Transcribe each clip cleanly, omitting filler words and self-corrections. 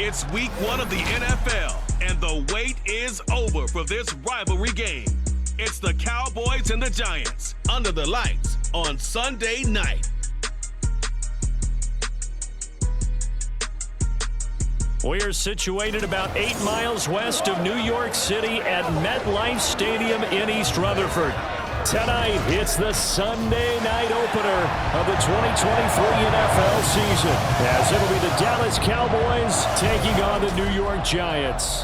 It's week 1 of the NFL, and the wait is over for this rivalry game. It's the Cowboys and the Giants under the lights on Sunday night. We're situated about 8 miles west of New York City at MetLife Stadium in East Rutherford. Tonight, it's the Sunday night opener of the 2023 NFL season, as it'll be the Dallas Cowboys taking on the New York Giants.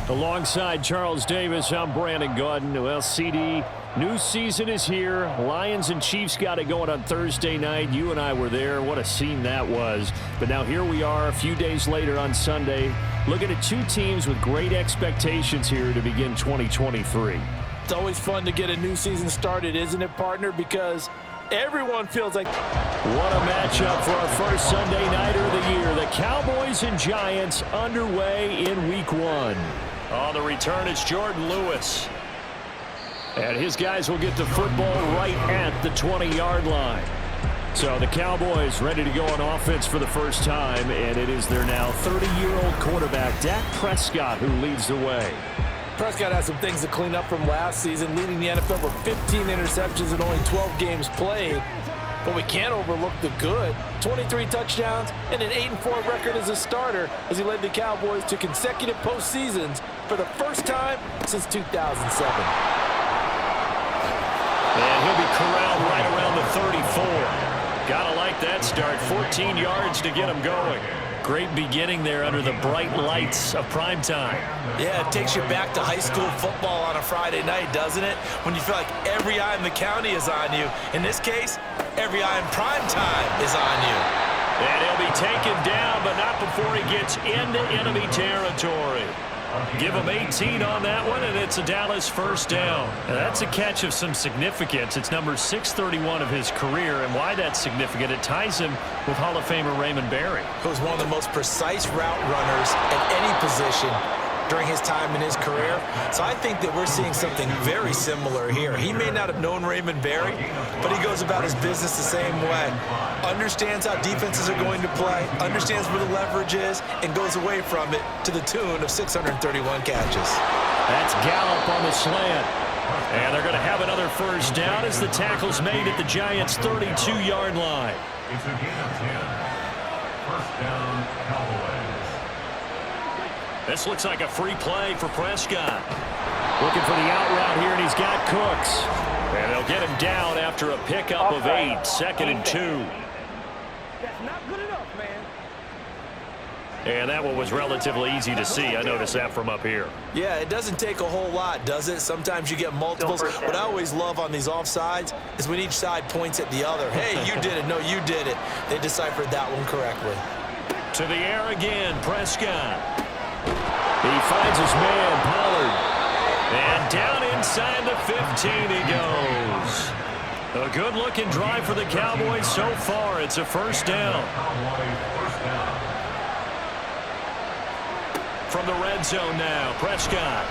Alongside Charles Davis, I'm Brandon Gaudin. Well, CD, new season is here. Lions and Chiefs got it going on Thursday night. You and I were there. What a scene that was. But now here we are a few days later on Sunday, looking at two teams with great expectations here to begin 2023. It's always fun to get a new season started, isn't it, partner? Because everyone feels like... What a matchup for our first Sunday nighter of the year. The Cowboys and Giants underway in week 1. On the return, it's Jordan Lewis. And his guys will get the football right at the 20-yard line. So the Cowboys ready to go on offense for the first time, and it is their now 30-year-old quarterback, Dak Prescott, who leads the way. Prescott has some things to clean up from last season, leading the NFL with 15 interceptions and only 12 games played. But we can't overlook the good. 23 touchdowns and an 8-4 record as a starter as he led the Cowboys to consecutive postseasons for the first time since 2007. And he'll be corralled right around the 34. Gotta like that start. 14 yards to get him going. Great beginning there under the bright lights of prime time. Yeah, it takes you back to high school football on a Friday night, doesn't it? When you feel like every eye in the county is on you. In this case, every eye in prime time is on you. And he'll be taken down, but not before he gets into enemy territory. Give him 18 on that one, and it's a Dallas first down. Now, that's a catch of some significance. It's number 631 of his career, and why that's significant, it ties him with Hall of Famer Raymond Berry, who was one of the most precise route runners at any position during his time in his career. So I think that we're seeing something very similar here. He may not have known Raymond Berry, but he goes about his business the same way. Understands how defenses are going to play, understands where the leverage is, and goes away from it to the tune of 631 catches. That's Gallup on the slant. And they're going to have another first down as the tackle's made at the Giants' 32-yard line. It's a gain of 10. First down, Cowboys. This looks like a free play for Prescott. Looking for the out route here, and he's got Cooks. And they'll get him down after a pickup of 8, 2nd and 2. That's not good enough, man. And that one was relatively easy to see. I noticed that from up here. Yeah, it doesn't take a whole lot, does it? Sometimes you get multiples. What I always love on these offsides is when each side points at the other. Hey, you did it. No, you did it. They deciphered that one correctly. To the air again, Prescott. He finds his man, Pollard. And down inside the 15 he goes. A good-looking drive for the Cowboys so far. It's a first down. From the red zone now, Prescott.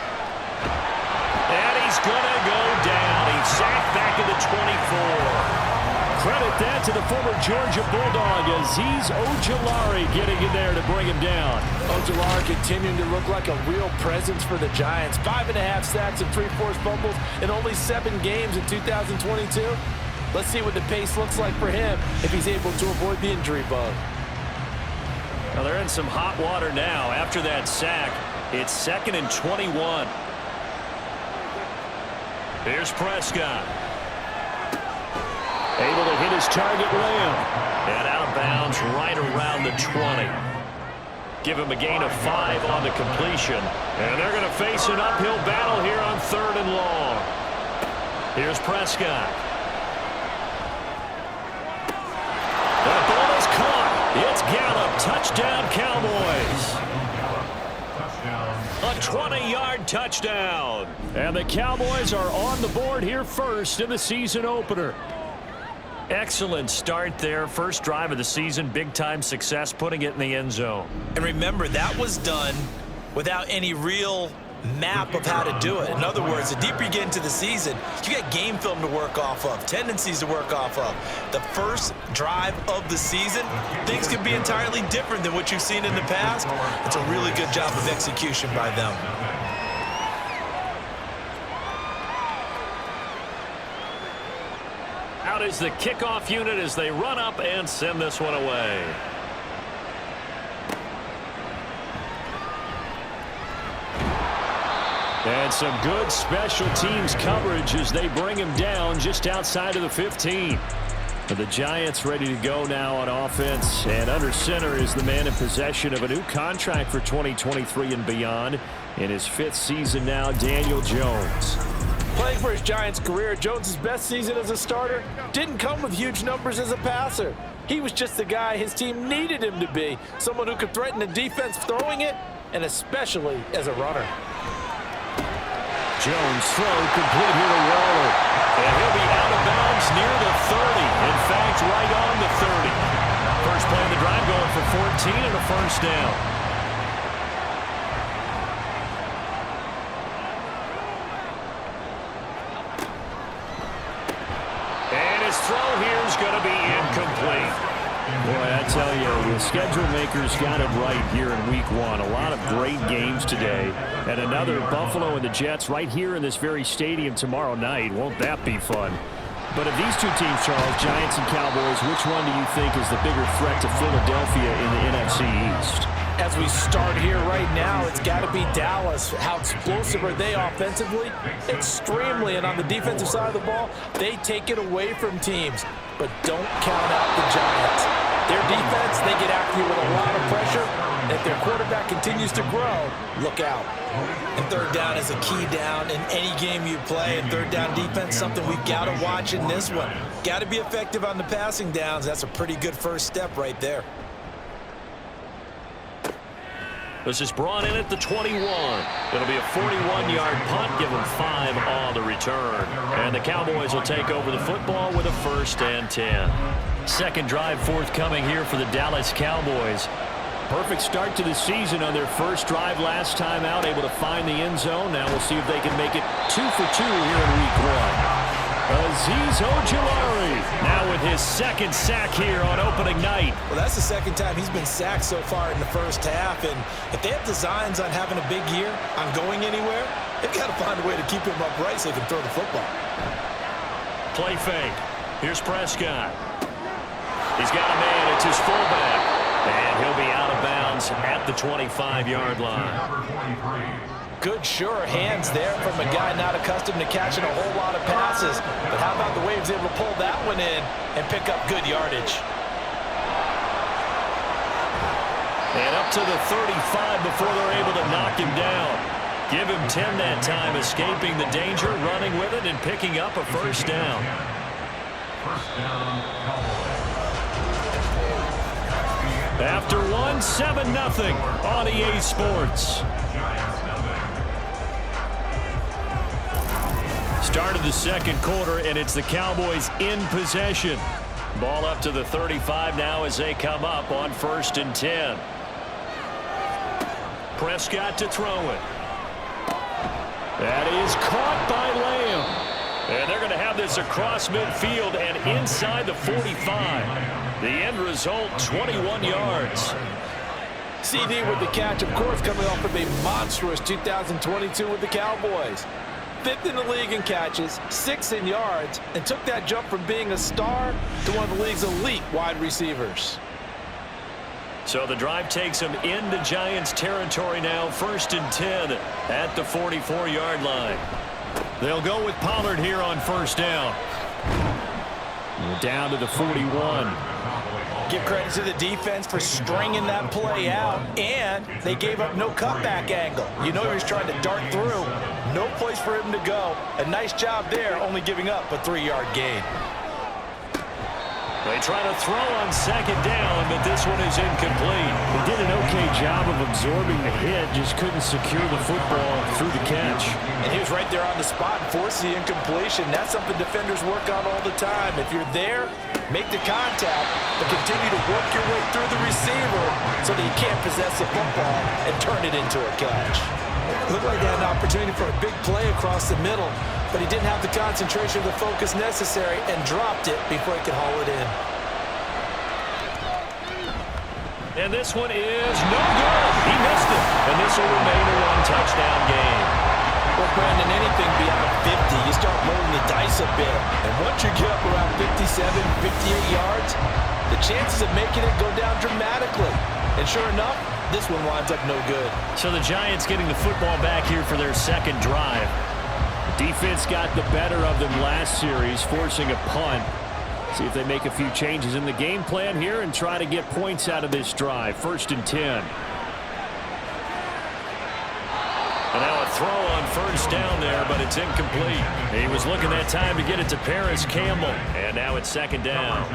And he's going to go down. He's sacked back at the 24. Credit that to the former Georgia Bulldog, Azeez Ojulari getting in there to bring him down. Ojulari continuing to look like a real presence for the Giants. 5.5 sacks and 3 forced fumbles in only 7 games in 2022. Let's see what the pace looks like for him if he's able to avoid the injury bug. Well, they're in some hot water now. After that sack, it's 2nd and 21. Here's Prescott. Able to hit his target, Lamb. And out of bounds right around the 20. Give him a gain of 5 on the completion. And they're going to face an uphill battle here on 3rd and long. Here's Prescott. That ball is caught. It's Gallup. Touchdown, Cowboys. A 20-yard touchdown. And the Cowboys are on the board here first in the season opener. Excellent start there. First drive of the season. Big-time success putting it in the end zone. And remember, that was done without any real map of how to do it. In other words, the deeper you get into the season, you got game film to work off of, tendencies to work off of. The first drive of the season, things could be entirely different than what you've seen in the past. It's a really good job of execution by them. Out is the kickoff unit as they run up and send this one away. And some good special teams coverage as they bring him down just outside of the 15. And the Giants ready to go now on offense. And under center is the man in possession of a new contract for 2023 and beyond. In his 5th season now, Daniel Jones. Playing for his Giants career, Jones' best season as a starter didn't come with huge numbers as a passer. He was just the guy his team needed him to be, someone who could threaten the defense throwing it, and especially as a runner. Jones throw complete here to Waller. And he'll be out of bounds near the 30. In fact, right on the 30. First play of the drive going for 14 and a first down. And his throw here is going to be incomplete. Boy, I tell you, the schedule makers got it right here in week 1. A lot of great games today. And another Buffalo and the Jets right here in this very stadium tomorrow night. Won't that be fun? But of these two teams, Charles, Giants and Cowboys, which one do you think is the bigger threat to Philadelphia in the NFC East? As we start here right now, it's got to be Dallas. How explosive are they offensively? Extremely. And on the defensive side of the ball, they take it away from teams. But don't count out the Giants. Their defense, they get after you with a lot of pressure. If their quarterback continues to grow, look out. And third down is a key down in any game you play. And third down defense, something we've got to watch in this one. Got to be effective on the passing downs. That's a pretty good first step right there. This is brought in at the 21. It'll be a 41-yard punt. Give them 5 on the return. And the Cowboys will take over the football with a 1st and 10. Second drive forthcoming here for the Dallas Cowboys. Perfect start to the season on their first drive last time out, able to find the end zone. Now we'll see if they can make it 2 for 2 here in week 1. Azeez Ojulari now with his 2nd sack here on opening night. Well, that's the 2nd time he's been sacked so far in the first half. And if they have designs on having a big year, on going anywhere, they've got to find a way to keep him upright so they can throw the football. Play fake. Here's Prescott. He's got a man. It's his fullback. And he'll be out of bounds at the 25-yard line. Good, sure hands there from a guy not accustomed to catching a whole lot of passes. But how about the way he was able to pull that one in and pick up good yardage? And up to the 35 before they're able to knock him down. Give him 10 that time, escaping the danger, running with it, and picking up a first down. After one, 7-0 on EA Sports. Start of the second quarter, and it's the Cowboys in possession. Ball up to the 35 now as they come up on 1st and 10. Prescott to throw it. That is caught by Lamb. And they're going to have this across midfield and inside the 45. The end result, 21 yards. CD with the catch, of course, coming off of a monstrous 2022 with the Cowboys. 5th in the league in catches, 6th in yards, and took that jump from being a star to one of the league's elite wide receivers. So the drive takes them into Giants territory now, 1st and 10 at the 44-yard line. They'll go with Pollard here on 1st down. We're down to the 41. Give credit to the defense for stringing that play out, and they gave up no cutback angle. You know he was trying to dart through. No place for him to go. A nice job there, only giving up a 3-yard gain. They try to throw on 2nd down, but this one is incomplete. They did an okay job of absorbing the hit, just couldn't secure the football through the catch. And he was right there on the spot and forced the incompletion. That's something defenders work on all the time. If you're there, make the contact, but continue to work your way through the receiver so that you can't possess the football and turn it into a catch. Looked like he had an opportunity for a big play across the middle, but he didn't have the concentration or the focus necessary and dropped it before he could haul it in. And this one is no good. He missed it. And this will remain a one-touchdown game. Well, Brandon, anything beyond 50, you start rolling the dice a bit. And once you get up around 57, 58 yards, the chances of making it go down dramatically. And sure enough, this one winds up no good. So the Giants getting the football back here for their second drive. Defense got the better of them last series, forcing a punt. See if they make a few changes in the game plan here and try to get points out of this drive. 1st and 10. And now a throw on 1st down there, but it's incomplete. He was looking that time to get it to Paris Campbell. And now it's 2nd down.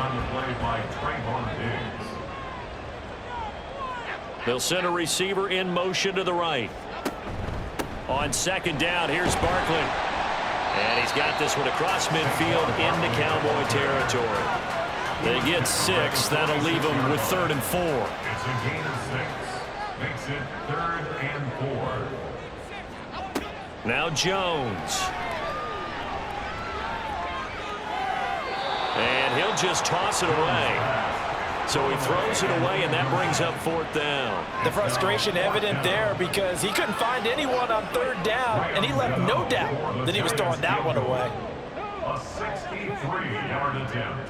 They'll send a receiver in motion to the right. On 2nd down, here's Barkley. And he's got this one across midfield into Cowboy territory. They get 6. That'll leave them with 3rd and 4. It's a gain of 6. Makes it 3rd and 4. Now Jones. And he'll just toss it away. So he throws it away, and that brings up 4th down. The frustration evident there because he couldn't find anyone on 3rd down, and he left no doubt that he was throwing that one away. A 63-yard attempt.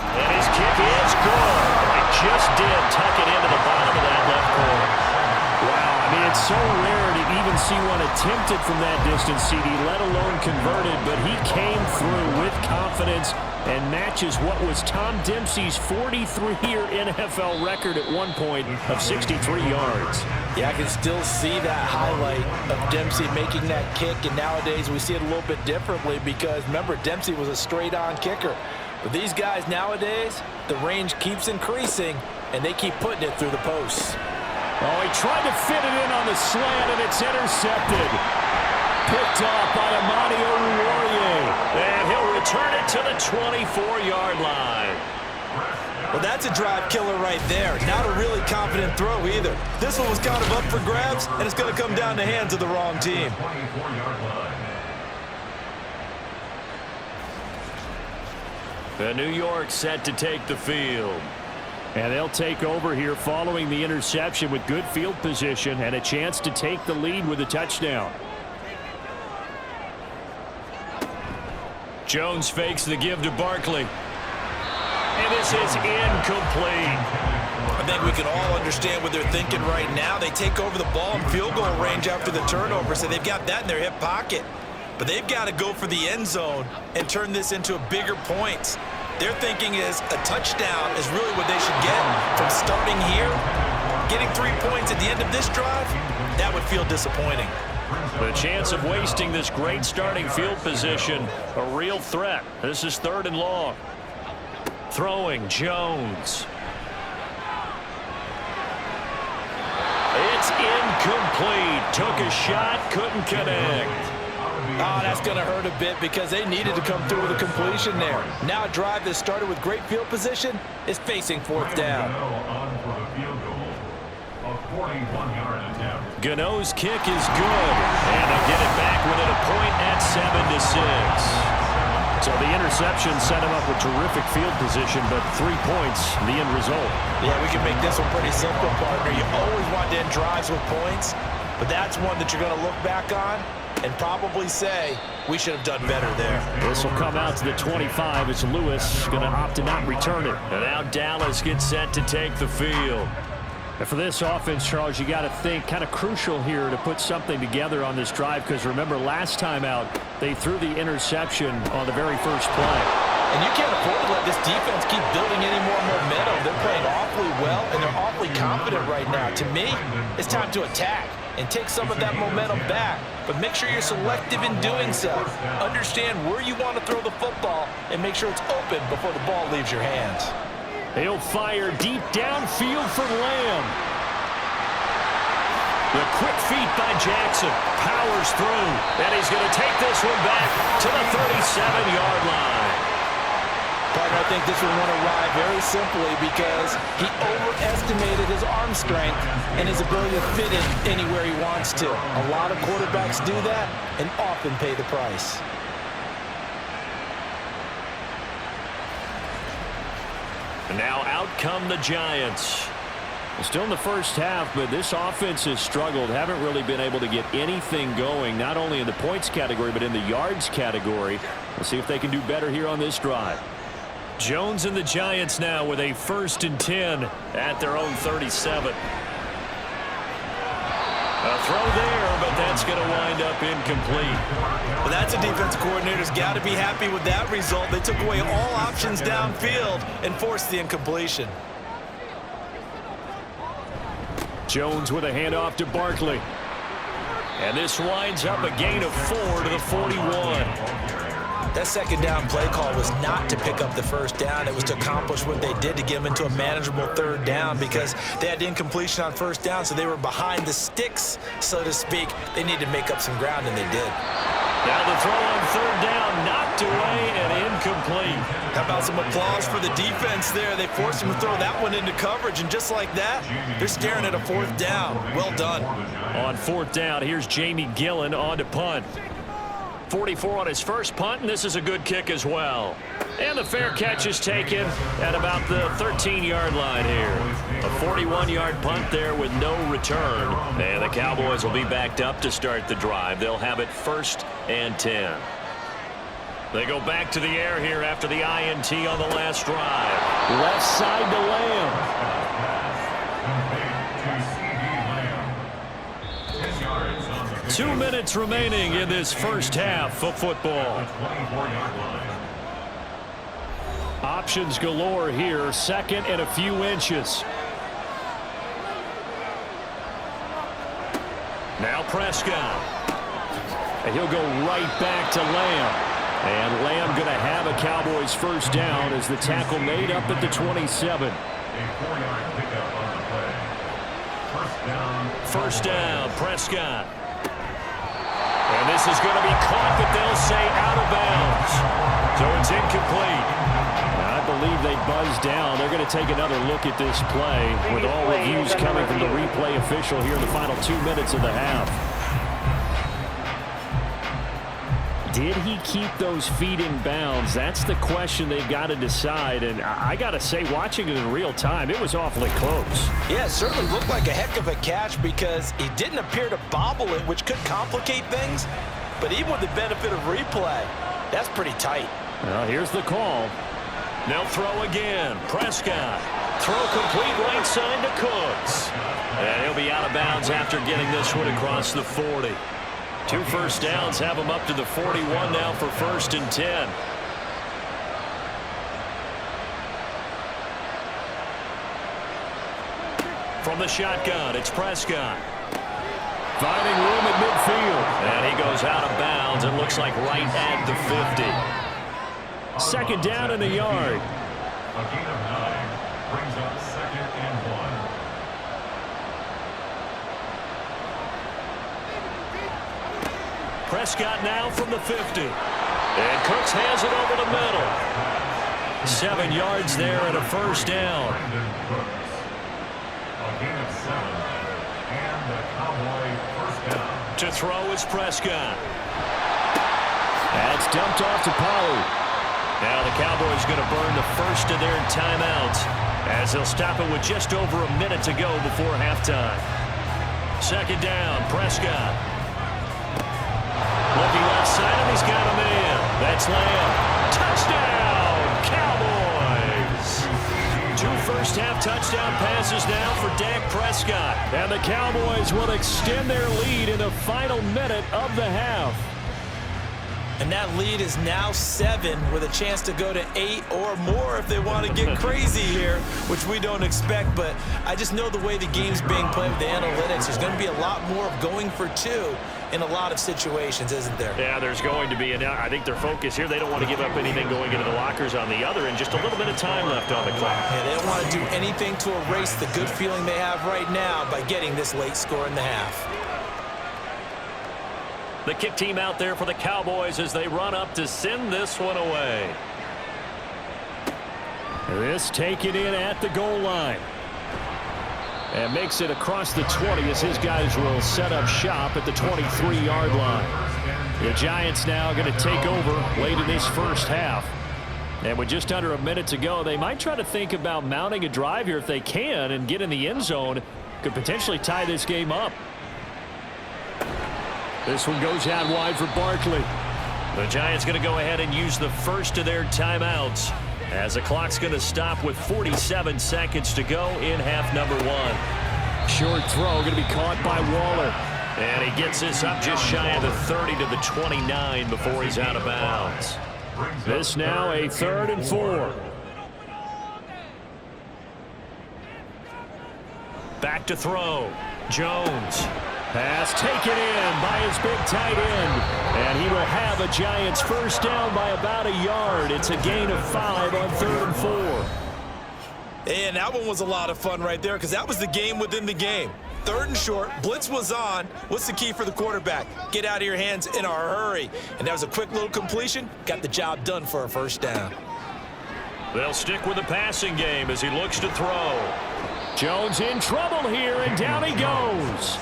And his kick is good. It just did tuck it into the bottom of that left corner. Wow, I mean, it's so rare to even see one attempted from that distance, CD, let alone converted, but he came through with confidence and matches what was Tom Dempsey's 43-year NFL record at one point of 63 yards. Yeah, I can still see that highlight of Dempsey making that kick, and nowadays we see it a little bit differently because, remember, Dempsey was a straight-on kicker. But these guys nowadays, the range keeps increasing, and they keep putting it through the posts. Oh, he tried to fit it in on the slant, and it's intercepted. Picked off by Amani Oruwariye. And he'll return it to the 24-yard line. Well, that's a drive killer right there. Not a really confident throw either. This one was kind of up for grabs, and it's going to come down the hands of the wrong team. The New York set to take the field. And they'll take over here following the interception with good field position and a chance to take the lead with a touchdown. Jones fakes the give to Barkley. And this is incomplete. I think we can all understand what they're thinking right now. They take over the ball in field goal range after the turnover, so they've got that in their hip pocket. But they've got to go for the end zone and turn this into a bigger point. Their thinking is a touchdown is really what they should get from starting here. Getting 3 points at the end of this drive, that would feel disappointing. The chance of wasting this great starting field position, a real threat. This is 3rd and long. Throwing, Jones. It's incomplete. Took a shot, couldn't connect. Oh, that's going to hurt a bit because they needed to come through with a completion there. Now a drive that started with great field position is facing 4th down. Gano's kick is good, and they'll get it back within a point at 7-6. So the interception set him up with terrific field position, but 3 points, the end result. Yeah, we can make this one pretty simple, partner. You always want to end drives with points, but that's one that you're going to look back on and probably say, we should have done better there. This will come out to the 25 as Lewis going to opt to not return it. And now Dallas gets set to take the field. And for this offense, Charles, you got to think kind of crucial here to put something together on this drive, because remember last time out, they threw the interception on the very first play. And you can't afford to let this defense keep building any more momentum. They're playing awfully well, and they're awfully confident right now. To me, it's time to attack and take some of that momentum back. But make sure you're selective in doing so. Understand where you want to throw the football and make sure it's open before the ball leaves your hands. He'll fire deep downfield for Lamb. The quick feet by Jackson. Powers through. And he's going to take this one back to the 37-yard line. Partner, I think this one went awry very simply because he overestimated his arm strength and his ability to fit in anywhere he wants to. A lot of quarterbacks do that and often pay the price. And now out come the Giants. Still in the first half, but this offense has struggled. Haven't really been able to get anything going, not only in the points category, but in the yards category. We'll see if they can do better here on this drive. Jones and the Giants now with a 1st and 10 at their own 37. A throw there, but that's going to wind up incomplete. Well, that's a defense coordinator's got to be happy with that result. They took away all options downfield and forced the incompletion. Jones with a handoff to Barkley. And this winds up a gain of 4 to the 41. That second down play call was not to pick up the first down. It was to accomplish what they did to get them into a manageable 3rd down because they had incompletion on 1st down, so they were behind the sticks, so to speak. They needed to make up some ground, and they did. Now the throw on 3rd down, knocked away and incomplete. How about some applause for the defense there? They forced him to throw that one into coverage, and just like that, they're staring at a 4th down. Well done. On 4th down, here's Jamie Gillen on to punt. 44 on his first punt, and this is a good kick as well. And the fair catch is taken at about the 13-yard line here. A 41-yard punt there with no return. And the Cowboys will be backed up to start the drive. They'll have it 1st and 10. They go back to the air here after the INT on the last drive. Left side to Lamb. 2 minutes remaining in this first half of football. Options galore here. 2nd and a few inches. Now Prescott. And he'll go right back to Lamb. And Lamb going to have a Cowboys 1st down as the tackle made up at the 27. First down, Prescott. And this is going to be caught, but they'll say out of bounds. So it's incomplete. I believe they buzzed down. They're going to take another look at this play with all reviews coming from the replay official here in the final 2 minutes of the half. Did he keep those feet in bounds? That's the question they've got to decide. And I got to say, watching it in real time, it was awfully close. Yeah, it certainly looked like a heck of a catch because he didn't appear to bobble it, which could complicate things. But even with the benefit of replay, that's pretty tight. Well, here's the call. They'll throw again. Prescott. Throw complete right side to Cooks. And he'll be out of bounds after getting this one across the 40. 2 first downs have him up to the 41 now for 1st and 10. From the shotgun, it's Prescott. Finding room at midfield. And he goes out of bounds. It looks like right at the 50. 2nd down in the yard. A gain of 9 brings up 2nd and 1. Prescott now from the 50. And Cooks has it over the middle. 7 yards there and a 1st down. A gain of 7. And the Cowboy 1st down. To throw is Prescott. That's dumped off to Pollard. Now the Cowboys going to burn the first of their timeouts as they'll stop it with just over a minute to go before halftime. 2nd down, Prescott. Looking left side, and he's got a man. That's Lamb. Touchdown, Cowboys. 2 first-half touchdown passes now for Dak Prescott. And the Cowboys will extend their lead in the final minute of the half. And that lead is now 7 with a chance to go to 8 or more if they want to get crazy here, which we don't expect. But I just know the way the game's being played with the analytics, there's going to be a lot more of going for 2 in a lot of situations, isn't there? Yeah, there's going to be. And I think their focus here, they don't want to give up anything going into the lockers on the other, and just a little bit of time left on the clock. Yeah, they don't want to do anything to erase the good feeling they have right now by getting this late score in the half. The kick team out there for the Cowboys as they run up to send this one away. This taken in at the goal line. And makes it across the 20 as his guys will set up shop at the 23-yard line. The Giants now going to take over late in this first half. And with just under a minute to go, they might try to think about mounting a drive here if they can and get in the end zone. Could potentially tie this game up. This one goes out wide for Barkley. The Giants going to go ahead and use the first of their timeouts as the clock's going to stop with 47 seconds to go in half number 1. Short throw going to be caught by Waller. And he gets this up just shy of the 30 to the 29 before he's out of bounds. This now a 3rd and 4. Back to throw. Jones. Pass taken in by his big tight end. And he will have a Giants first down by about a yard. It's a gain of 5 on 3rd and 4. And that one was a lot of fun right there because that was the game within the game. 3rd and short, blitz was on. What's the key for the quarterback? Get out of your hands in a hurry. And that was a quick little completion. Got the job done for a first down. They'll stick with the passing game as he looks to throw. Jones in trouble here, and down he goes.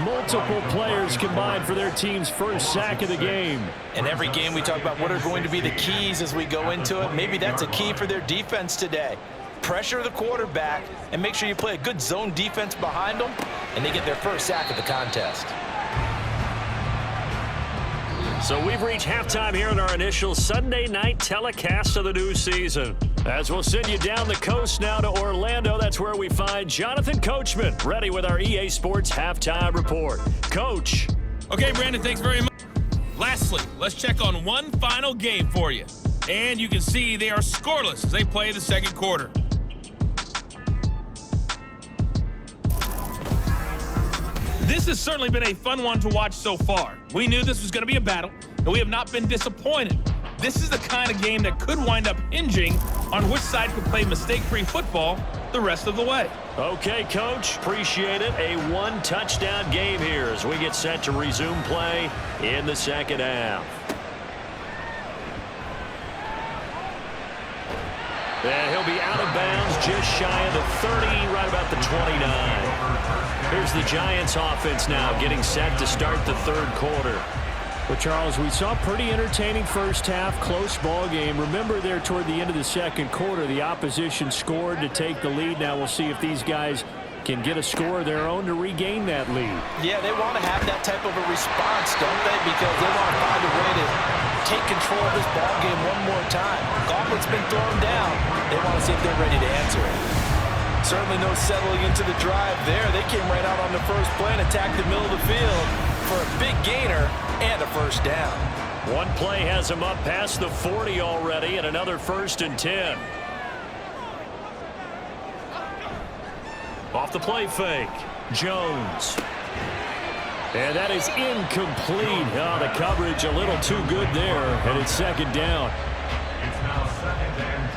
Multiple players combined for their team's first sack of the game. In every game we talk about what are going to be the keys as we go into it. Maybe that's a key for their defense today. Pressure the quarterback and make sure you play a good zone defense behind them, and they get their first sack of the contest. So we've reached halftime here in our initial Sunday night telecast of the new season. As we'll send you down the coast now to Orlando, that's where we find Jonathan Coachman, ready with our EA Sports halftime report. Coach. Okay, Brandon, thanks very much. Lastly, let's check on one final game for you. And you can see they are scoreless as they play the second quarter. This has certainly been a fun one to watch so far. We knew this was going to be a battle, and we have not been disappointed. This is the kind of game that could wind up hinging on which side could play mistake-free football the rest of the way. Okay, Coach, appreciate it. A one-touchdown game here as we get set to resume play in the second half. And he'll be out of bounds just shy of the 30, right about the 29. Here's the Giants offense now getting set to start the third quarter. Well, Charles, we saw a pretty entertaining first half, close ball game. Remember there toward the end of the second quarter, the opposition scored to take the lead. Now we'll see if these guys can get a score of their own to regain that lead. Yeah, they want to have that type of a response, don't they? Because they want to find a way to take control of this ball game one more time. Gauntlet's been thrown down. They want to see if they're ready to answer it. Certainly no settling into the drive there. They came right out on the first play and attacked the middle of the field for a big gainer and a first down. One play has him up past the 40 already, and another 1st and 10. Off the play fake, Jones. And that is incomplete. Oh, the coverage a little too good there, and it's second down. It's now 2nd and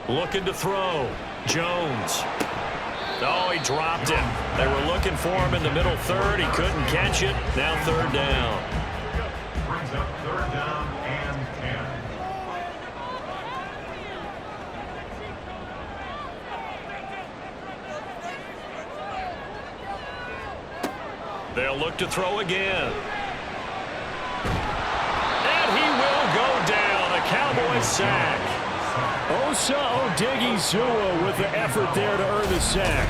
10. Looking to throw, Jones. Oh, he dropped it. They were looking for him in the middle third. He couldn't catch it. Now 3rd down. Brings up 3rd down and 10. They'll look to throw again. And he will go down. A Cowboys sack. Osa Odighizuwa with the effort there to earn the sack.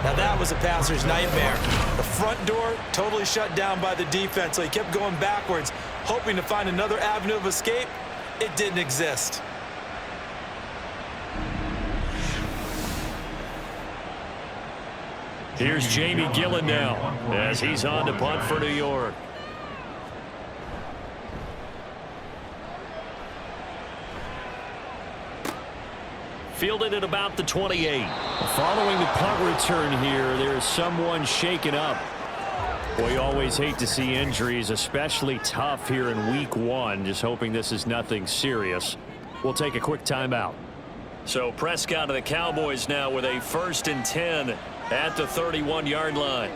Now that was a passer's nightmare. The front door totally shut down by the defense, so he kept going backwards, hoping to find another avenue of escape. It didn't exist. Here's Jamie Gillen now as he's on to punt for New York. Fielded at about the 28. Following the punt return here, there's someone shaken up. We always hate to see injuries, especially tough here in week 1. Just hoping this is nothing serious. We'll take a quick timeout. So Prescott and the Cowboys now with a 1st and 10 at the 31-yard line.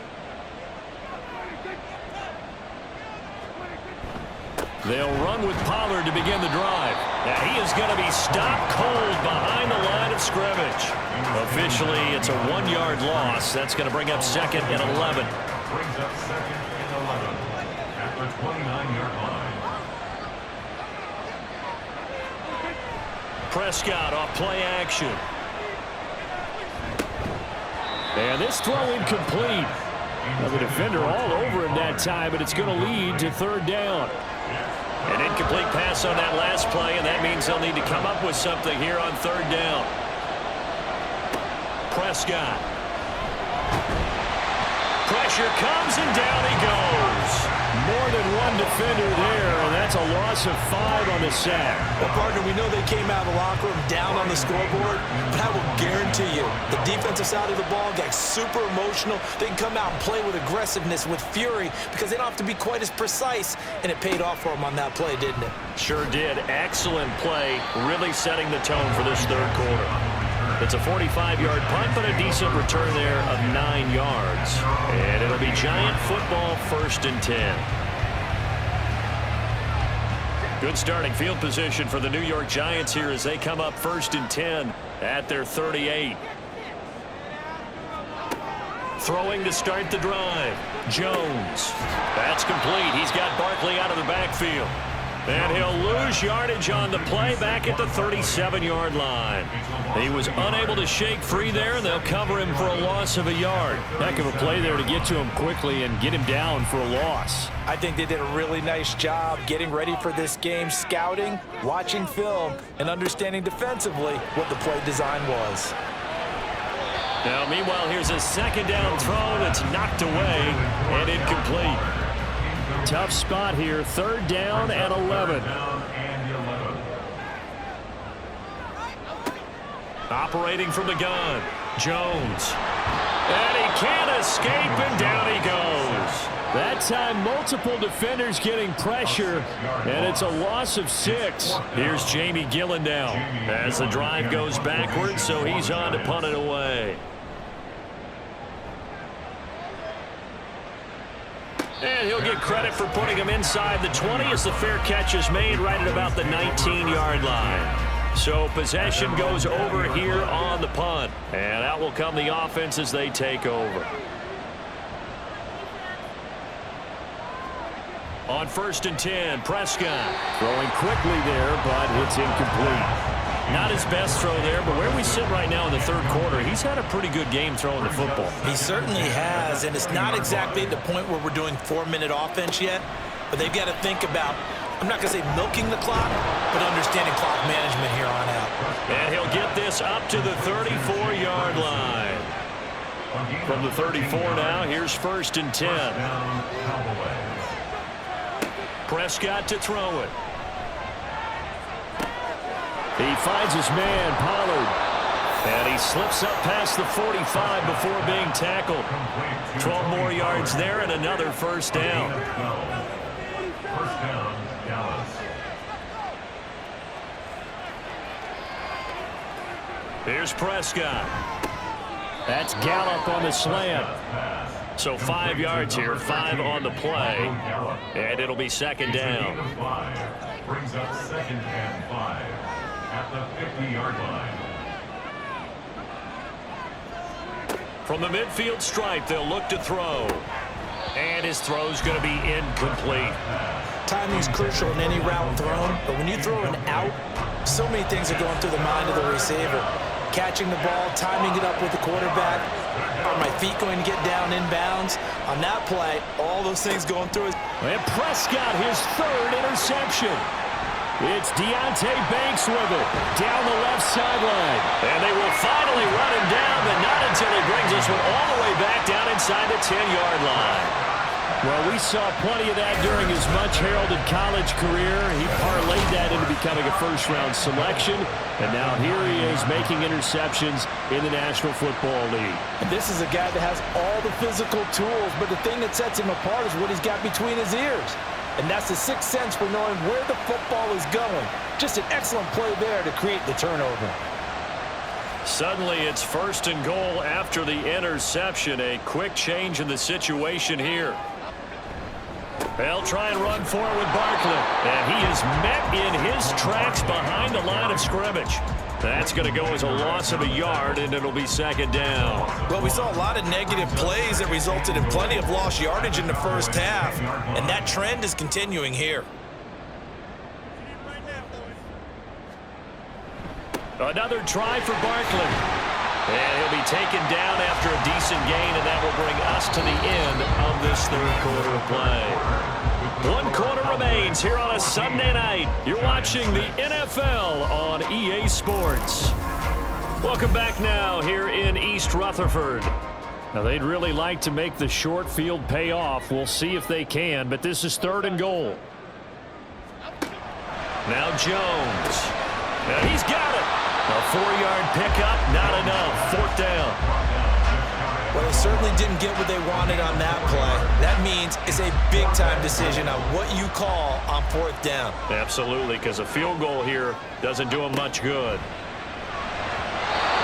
They'll run with Pollard to begin the drive. Now he is going to be stopped cold behind the line of scrimmage. Officially, it's a 1-yard loss. That's going to bring up 2nd and 11. Brings up 2nd and 11 at the 29-yard line. Prescott off play action. And this throw incomplete. Now the defender all over him that time, but it's going to lead to 3rd down. An incomplete pass on that last play, and that means they'll need to come up with something here on 3rd down. Prescott. Pressure comes, and down he goes. More than one defender there, and that's a loss of 5 on the sack. Well, partner, we know they came out of the locker room down on the scoreboard, but I will guarantee you the defensive side of the ball got super emotional. They can come out and play with aggressiveness, with fury, because they don't have to be quite as precise, and it paid off for them on that play, didn't it? Sure did. Excellent play, really setting the tone for this 3rd quarter. It's a 45-yard punt, but a decent return there of 9 yards. And it'll be Giant football 1st and 10. Good starting field position for the New York Giants here as they come up 1st and 10 at their 38. Throwing to start the drive. Jones. That's complete. He's got Barkley out of the backfield. And he'll lose yardage on the play back at the 37-yard line. He was unable to shake free there, and they'll cover him for a loss of a yard. Heck of a play there to get to him quickly and get him down for a loss. I think they did a really nice job getting ready for this game, scouting, watching film, and understanding defensively what the play design was. Now, meanwhile, here's a 2nd down throw that's knocked away and incomplete. Tough spot here, 3rd down and 11. Operating from the gun, Jones. And he can't escape, and down he goes. That time, multiple defenders getting pressure, and it's a loss of 6. Here's Jamie Gillen now as the drive goes backwards, so he's on to punt it away. And he'll get credit for putting him inside the 20 as the fair catch is made right at about the 19-yard line. So possession goes over here on the punt. And out will come the offense as they take over. On 1st and 10, Prescott. Throwing quickly there, but it's incomplete. Not his best throw there, but where we sit right now in the 3rd quarter, he's had a pretty good game throwing the football. He certainly has, and it's not exactly at the point where we're doing 4-minute offense yet, but they've got to think about, I'm not going to say milking the clock, but understanding clock management here on out. And he'll get this up to the 34-yard line. From the 34 now, here's 1st and 10. Prescott to throw it. He finds his man, Pollard. And he slips up past the 45 before being tackled. 12 more yards there and another 1st down. 1st down, Dallas. Here's Prescott. That's Gallup on the slant. So 5 yards here, 5 on the play. And it'll be 2nd down. Brings up 2nd and 5 at the 50-yard line. From the midfield stripe, they'll look to throw. And his throw's going to be incomplete. Timing's crucial in any route thrown, but when you throw an out, so many things are going through the mind of the receiver. Catching the ball, timing it up with the quarterback. Are my feet going to get down inbounds? On that play, all those things going through his... And Prescott, his 3rd interception. It's Deonte Banks with it, down the left sideline. And they will finally run him down, but not until he brings this one all the way back down inside the 10-yard line. Well, we saw plenty of that during his much-heralded college career. He parlayed that into becoming a first-round selection, and now here he is making interceptions in the National Football League. And this is a guy that has all the physical tools, but the thing that sets him apart is what he's got between his ears. And that's the sixth sense for knowing where the football is going. Just an excellent play there to create the turnover. Suddenly it's 1st and goal after the interception. A quick change in the situation here. They'll try and run for it with Barkley. And he is met in his tracks behind the line of scrimmage. That's going to go as a loss of a yard, and it'll be second down. Well, we saw a lot of negative plays that resulted in plenty of lost yardage in the first half, and that trend is continuing here. Another try for Barkley. And he'll be taken down after a decent gain, and that will bring us to the end of this third quarter of play. 1 quarter remains here on a Sunday night. You're watching the NFL on EA Sports. Welcome back now here in East Rutherford. Now, they'd really like to make the short field pay off. We'll see if they can, but this is 3rd and goal. Now Jones. And he's got it. A 4-yard pickup, not enough. 4th down. Well, they certainly didn't get what they wanted on that play. That means it's a big-time decision on what you call on 4th down. Absolutely, because a field goal here doesn't do them much good.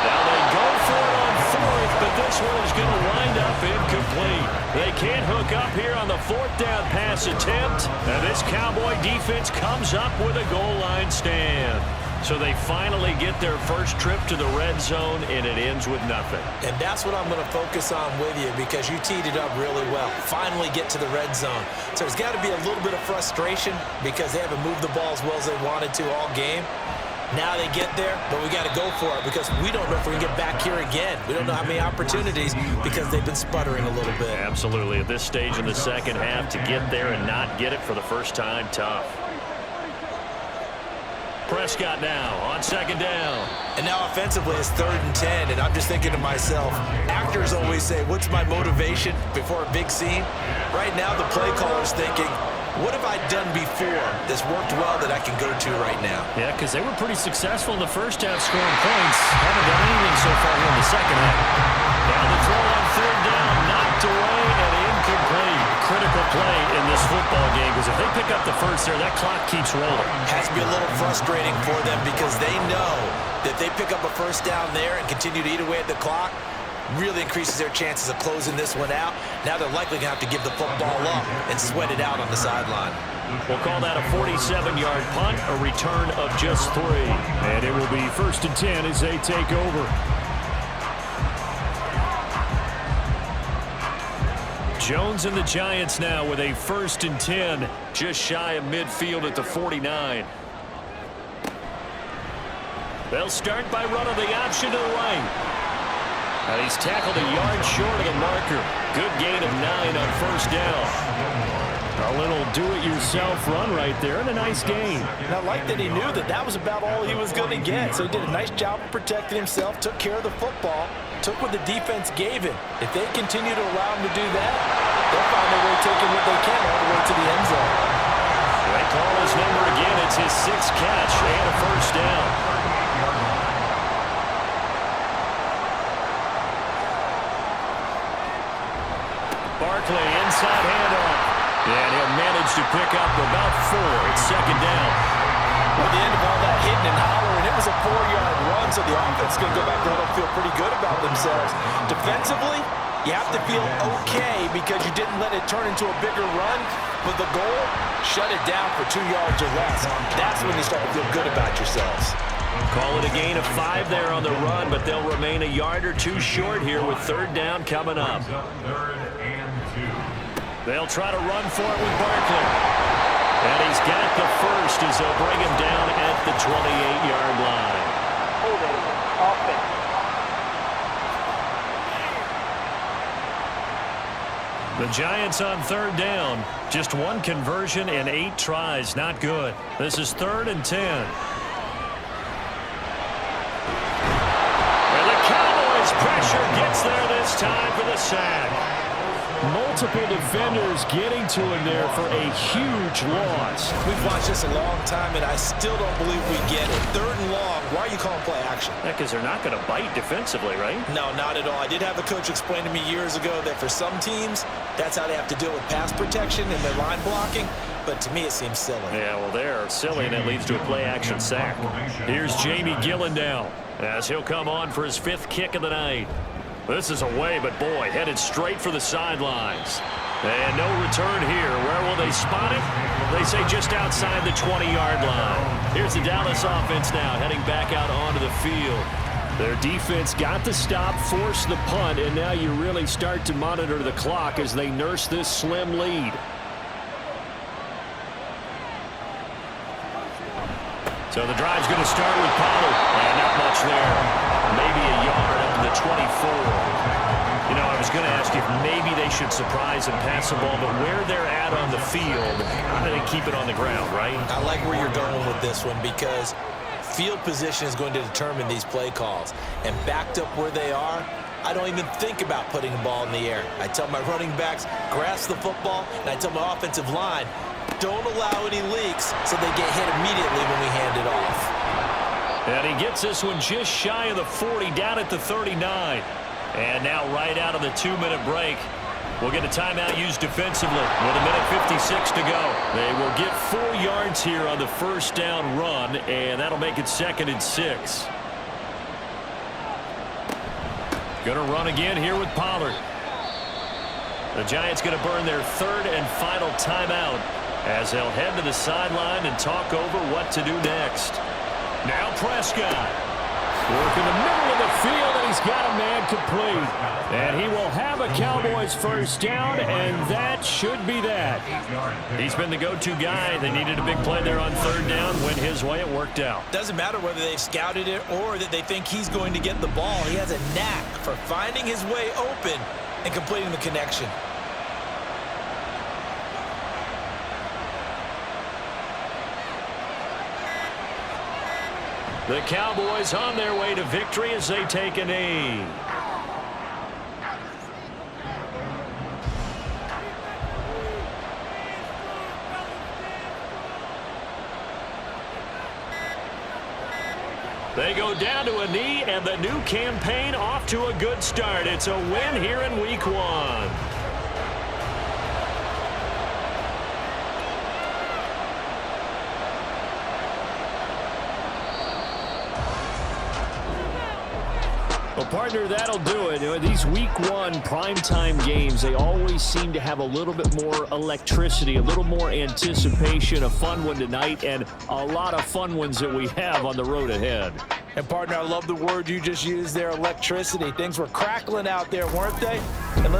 Now they go for it on 4th, but this one is going to wind up incomplete. They can't hook up here on the 4th down pass attempt, and this Cowboy defense comes up with a goal line stand. So they finally get their first trip to the red zone, and it ends with nothing. And that's what I'm going to focus on with you, because you teed it up really well. Finally get to the red zone. So there's got to be a little bit of frustration because they haven't moved the ball as well as they wanted to all game. Now they get there, but we got to go for it because we don't know if we can get back here again. We don't know how many opportunities because they've been sputtering a little bit. Absolutely. At this stage in the second half, to get there and not get it for the first time, tough. Prescott now on 2nd down. And now offensively it's 3rd and 10, and I'm just thinking to myself, actors always say, what's my motivation before a big scene? Right now the play caller's thinking, what have I done before that's worked well that I can go to right now? Yeah, because they were pretty successful in the first half scoring points. Haven't done anything so far here in the second half. Now the throw on 3rd down, knocked away and incomplete. Critical play in this football game, because if they pick up the first there, that clock keeps rolling. Has to be a little frustrating for them because they know that if they pick up a first down there and continue to eat away at the clock, really increases their chances of closing this one out. Now they're likely going to have to give the football up and sweat it out on the sideline. We'll call that a 47-yard punt, a return of just 3. And it will be 1st and 10 as they take over. Jones and the Giants now with a 1st and 10, just shy of midfield at the 49. They'll start by running the option to the right. And he's tackled a yard short of the marker. Good gain of 9 on 1st down. A little do-it-yourself run right there and a nice gain. And I like that he knew that that was about all he was going to get. So he did a nice job of protecting himself, took care of the football, took what the defense gave him. If they continue to allow him to do that, they'll find their way taking what they can all the way to the end zone. They call his number again. It's his 6th catch and a 1st down. Barkley inside handoff. And he'll manage to pick up about 4. It's 2nd down. At the end of all that hitting and hollering, it was a 4-yard run, so the offense is going to go back there and feel pretty good about themselves. Defensively, you have to feel okay because you didn't let it turn into a bigger run, but the goal, shut it down for 2 yards or less. That's when you start to feel good about yourselves. Call it a gain of 5 there on the run, but they'll remain a yard or 2 short here with 3rd down coming up. 3rd and 2. They'll try to run for it with Barkley. And he's got the first as they'll bring him down at the 28-yard line. The Giants on 3rd down. Just 1 conversion and 8 tries. Not good. This is 3rd and 10. And the Cowboys pressure gets there this time for the sack. Multiple defenders getting to him there for a huge loss. We've watched this a long time, and I still don't believe we get it. 3rd and long. Why are you calling play action? Yeah, because they're not going to bite defensively, right? No, not at all. I did have a coach explain to me years ago that for some teams, that's how they have to deal with pass protection and their line blocking. But to me, it seems silly. Yeah, well, they're silly, and it leads to a play-action sack. Here's Jamie Gillendow as he'll come on for his 5th kick of the night. This is away, but boy, headed straight for the sidelines. And no return here. Where will they spot it? They say just outside the 20-yard line. Here's the Dallas offense now heading back out onto the field. Their defense got the stop, forced the punt, and now you really start to monitor the clock as they nurse this slim lead. So the drive's going to start with Pollard. And not much there. Maybe a yard up to the 24. You know, I was going to ask you if maybe they should surprise and pass the ball, but where they're at on the field, they keep it on the ground, right? I like where you're going with this one because field position is going to determine these play calls. And backed up where they are, I don't even think about putting the ball in the air. I tell my running backs, grasp the football, and I tell my offensive line, don't allow any leaks so they get hit immediately when we hand it off. And he gets this one just shy of the 40, down at the 39. And now right out of the 2-minute break, we'll get a timeout used defensively with 1:56 to go. They will get 4 yards here on the first down run, and that'll make it 2nd and 6. Going to run again here with Pollard. The Giants going to burn their 3rd and final timeout as they'll head to the sideline and talk over what to do next. Now Prescott. Work in the middle of the field, and he's got a man complete. And he will have a Cowboys first down, and that should be that. He's been the go-to guy. They needed a big play there on 3rd down. Went his way. It worked out. Doesn't matter whether they've scouted it or that they think he's going to get the ball. He has a knack for finding his way open and completing the connection. The Cowboys on their way to victory as they take a knee. They go down to a knee, and the new campaign off to a good start. It's a win here in Week 1. Well, partner, that'll do it. These Week 1 primetime games, they always seem to have a little bit more electricity, a little more anticipation. A fun one tonight, and a lot of fun ones that we have on the road ahead. And, partner, I love the word you just used there, electricity. Things were crackling out there, weren't they? And